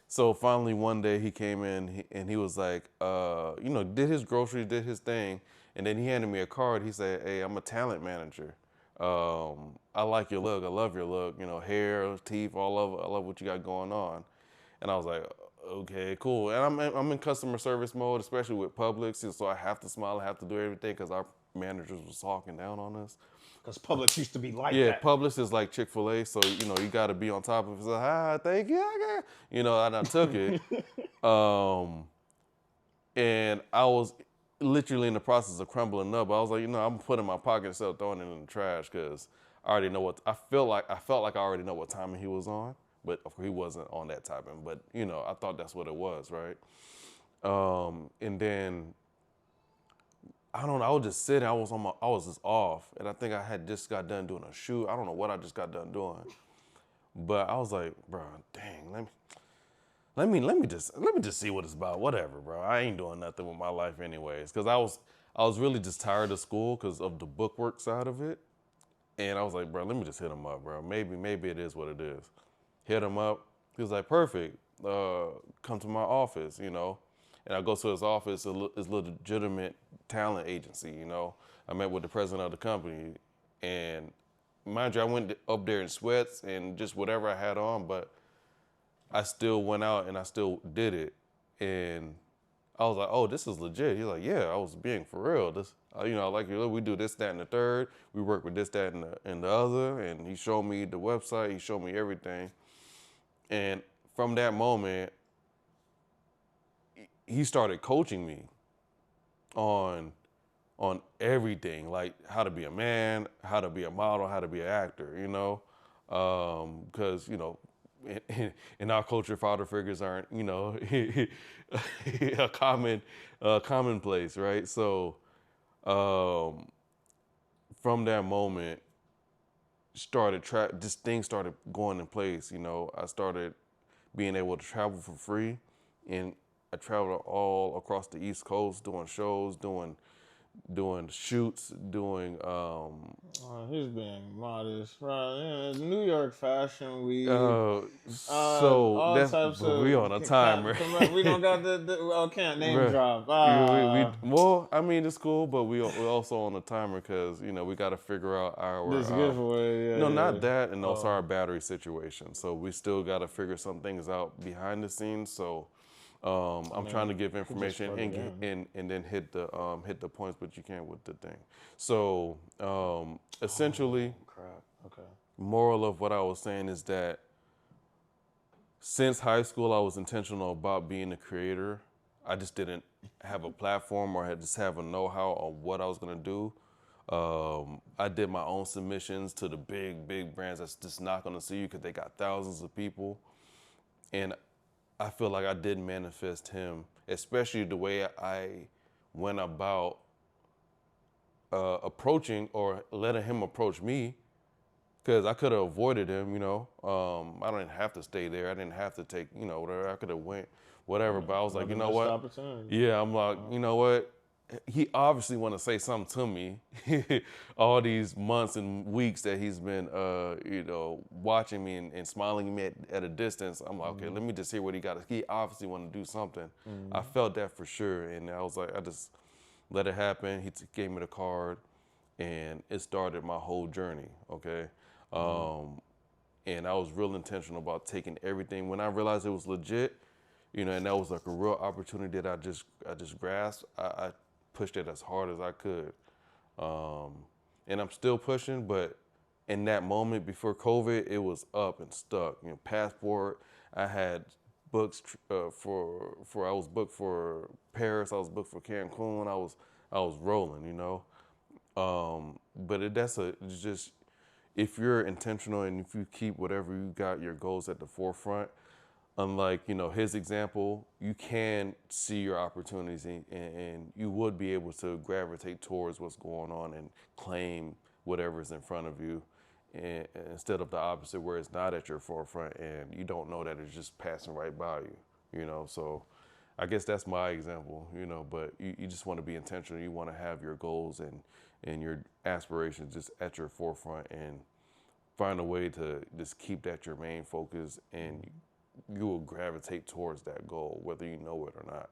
So finally one day he came in and he was like, did his groceries, did his thing, and then he handed me a card. He said, hey, I'm a talent manager. I like your look. I love your look. Hair, teeth, all of it. I love what you got going on. And I was like, okay, cool. And I'm in customer service mode, especially with Publix, so I have to smile, I have to do everything because our managers was talking down on us. Because Publix used to be like Yeah, that. Publix is like Chick-fil-A, so you got to be on top of it. So, thank you, and I took it. Um, and I was literally in the process of crumbling up. I was like, I'm putting my pocket instead of throwing it in the trash because I already know what I felt like I already know what timing he was on, but of course he wasn't on that timing. But I thought that's what it was, right? And then I don't know. I was just sitting. I was just off, and I think I had just got done doing a shoot. I don't know what I just got done doing, but I was like, bro, dang, let me just see what it's about. Whatever, bro. I ain't doing nothing with my life anyways. Cause I was really just tired of school because of the bookwork side of it. And I was like, bro, let me just hit him up, bro. Maybe it is what it is. Hit him up. He was like, perfect. Come to my office, you know. And I go to his office, it's a legitimate talent agency, you know. I met with the president of the company. And mind you, I went up there in sweats and just whatever I had on, but I still went out and I still did it. And I was like, oh, this is legit. He's like, yeah, I was being for real. This, you know, like we do this, that, and the third. We work with this, that, and the other. And he showed me the website. He showed me everything. And from that moment, he started coaching me on everything, like how to be a man, how to be a model, how to be an actor, you know, because you know, in our culture, father figures aren't, you know, a commonplace, right? So um, from that moment, just things started going in place. You know, I started being able to travel for free, and I traveled all across the East Coast doing shows, doing shoots, doing He's being modest, right? Yeah, it's New York Fashion Week. uh so All that's types but we of on a timer. we don't got can't name Bruh. drop. We well, I mean it's cool, but we're also on a timer because you know we got to figure out This our giveaway, no, yeah, not yeah. that, and also our battery situation. So we still got to figure some things out behind the scenes. So I'm trying to give you could just information put it in. and then hit the points, but you can't with the thing. So essentially, Crap. Okay. moral of what I was saying is that since high school, I was intentional about being a creator. I just didn't have a platform or just have a know-how on what I was gonna do. I did my own submissions to the big brands that's just not gonna see you because they got thousands of people. And I feel like I did manifest him, especially the way I went about approaching or letting him approach me, because I could have avoided him. You know, I didn't have to stay there. I didn't have to take, you know, whatever. I could have went, whatever. But I was like, you Another know missed what? opportunity. Yeah, I'm like, you know what? He obviously want to say something to me. All these months and weeks that he's been, you know, watching me and smiling at me at a distance. I'm like, okay, let me just hear what he got. He obviously want to do something. I felt that for sure, and I was like, I just let it happen. He gave me the card, and it started my whole journey. Okay. And I was real intentional about taking everything. When I realized it was legit, you know, and that was like a real opportunity that I just grasped. I pushed it as hard as I could, and I'm still pushing. But in that moment before COVID, it was up and stuck. You know, passport. I had books for I was booked for Paris. I was booked for Cancun. I was rolling. You know, but it's just if you're intentional and if you keep whatever you got your goals at the forefront, unlike you know his example, you can see your opportunities and you would be able to gravitate towards what's going on and claim whatever's in front of you, and instead of the opposite where it's not at your forefront and you don't know that it's just passing right by you, you know. So I guess that's my example, you know, but you just want to be intentional. You want to have your goals and your aspirations just at your forefront and find a way to just keep that your main focus, and you will gravitate towards that goal whether you know it or not.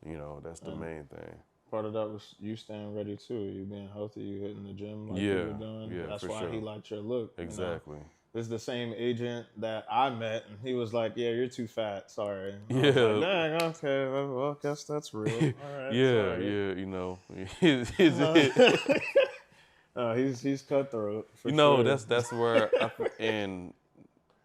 You know, that's the main thing. Part of that was you staying ready too. You being healthy, you hitting the gym like you Yeah, were doing. yeah, That's for why sure. he liked your look. You know? Exactly. This is the same agent that I met, and he was like, "Yeah, you're too fat. Sorry." I was Yeah. like, dang, okay. Well, I guess that's real. All right. Yeah, Sorry. yeah, you know. He's cutthroat for You know, sure. that's where and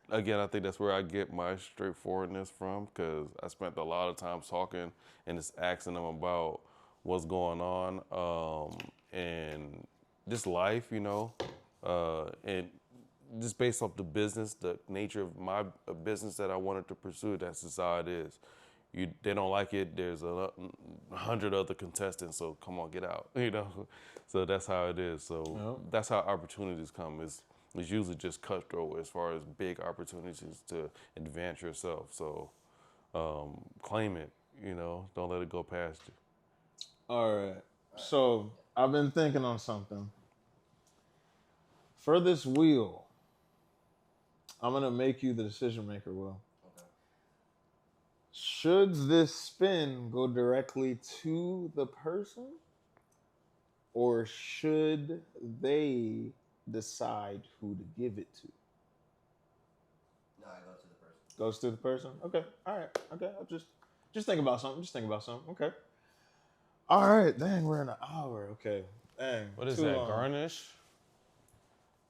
again, I think that's where I get my straightforwardness from, because I spent a lot of time talking and just asking them about what's going on, and just life, you know, and just based off the business, the nature of my business that I wanted to pursue. That's just how it is. They don't like it. There's 100 other contestants, so come on, get out, you know. So that's how it is. So that's how opportunities come. It's usually just cutthroat as far as big opportunities to advance yourself. So claim it, you know. Don't let it go past you. All right. So I've been thinking on something. For this wheel, I'm gonna make you the decision maker, Will. Okay. Should this spin go directly to the person, or should they decide who to give it to? No, I go to the person. Goes to the person. Okay. All right. Okay. I'll just think about something. Just think about something. Okay. All right. Dang, we're in an hour. Okay. Dang. What is too that? long. Garnish?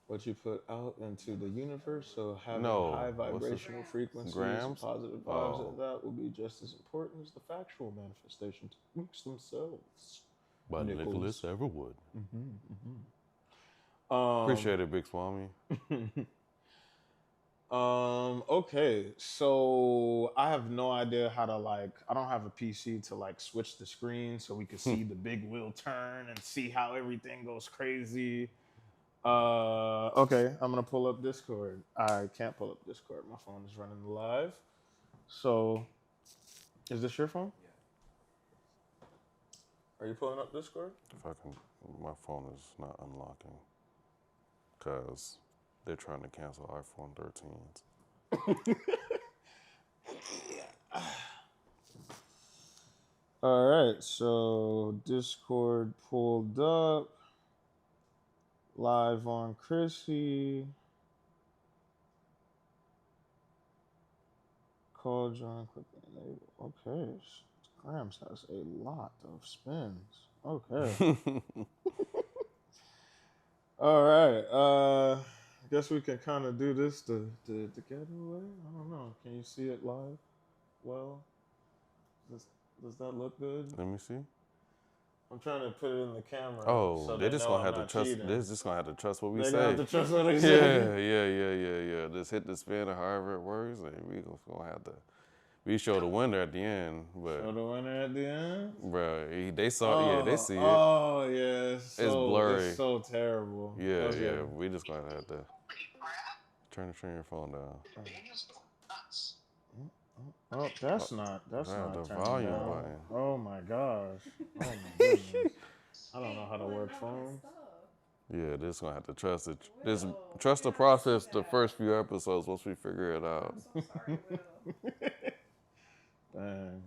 What you put out into the universe, so having No, high what's the- vibrational frequencies, Grams? positive vibes, Oh. of that will be just as important as the factual manifestation techniques themselves. By Nicholas. Nicholas Everwood. Appreciate Appreciate it, Big Swami. Okay, so I have no idea how to I don't have a PC to switch the screen so we could see the big wheel turn and see how everything goes crazy. Okay, I'm gonna pull up Discord. I can't pull up Discord. My phone is running live. So, is this your phone? Yeah. Are you pulling up Discord? If I can, my phone is not unlocking because they're trying to cancel iPhone 13s. All right, so Discord pulled up. Live on Chrissy. Call, join, click enable. Okay, Grams has a lot of spins. Okay. All right. Guess we can kind of do this the getaway. I don't know. Can you see it live? Well, does that look good? Let me see. I'm trying to put it in the camera. Oh, so they're just know gonna I'm have to not trust. cheating. They're just gonna have to trust what we They say. gonna have to trust what they Yeah, say. yeah. Just hit the spin or however it works, and we gonna have to. We show the winner at the end, but Show the winner at the end. bro, they saw. Yeah, they see it. Oh yeah, it's blurry. It's so terrible. Yeah, Okay. yeah. We just gonna have to turn your phone down. Oh, that's not grab turning the down. volume button. Oh my gosh. Oh my goodness. I don't know how to work phones. Yeah, just gonna have to trust it. Just trust the process. The first few episodes, once we figure it out. I'm so sorry, Will. Dang.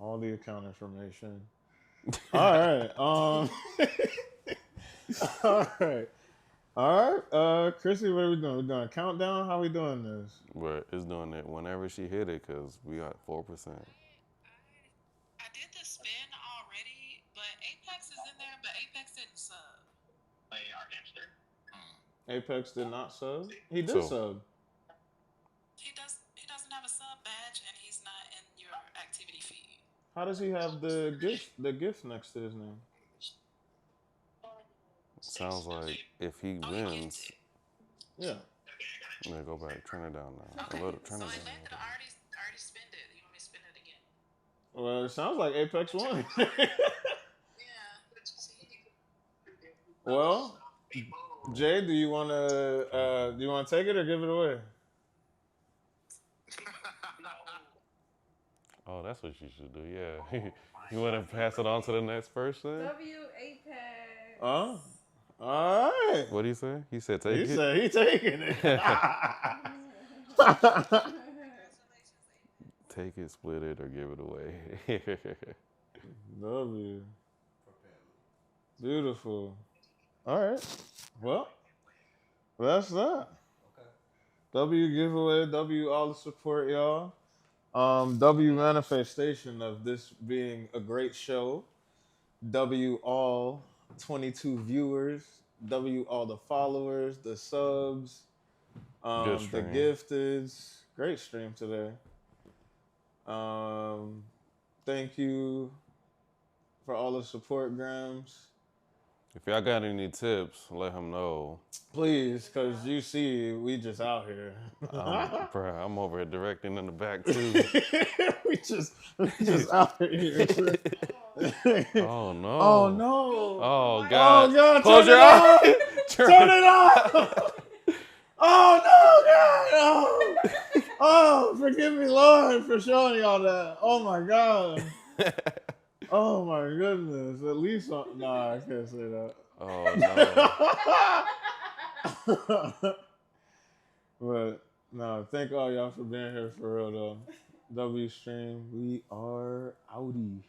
All the account information. All right. All right. All right. Chrissy, what are we doing? We're doing a countdown? How we doing this? But it's doing it whenever she hit it, cause we got 4%. I did the spin already, but Apex is in there, but Apex didn't sub. Apex did not sub? He did So- sub. He doesn't have a sub badge, and he's not in your activity feed. How does he have the gift next to his name? Sounds like if he wins, Yeah. I'm gonna go back. Turn it down now. Okay, A little, turn so it I down. landed. I already spent it. You want me to spin it again? Well, it sounds like Apex won. Yeah. Well, Jay, do you want to take it or give it away? Oh, that's what you should do. Yeah. You want to pass it on to the next person? W Apex. Oh, all right. What do you say? He said take He it. said he taking it. Congratulations, Take it, split it, or give it away. W. Beautiful. All right. Well, that's that. Okay. W giveaway. W all the support, y'all. W manifestation of this being a great show. W all 22 viewers. W all the followers, the subs, Good the stream. gifteds. Great stream today. Thank you for all the support, Grams. If y'all got any tips, let him know. Please, because you see, we just out here. I'm over here directing in the back too. we just out here. Oh no. Oh no. Oh god. Oh God. Close your eyes. Turn it off. Oh no, God. Oh, forgive me, Lord, for showing y'all that. Oh my God. Oh my goodness! At least nah, I can't say that. Oh no. But no, thank all y'all for being here for real though. W Stream, we are outie.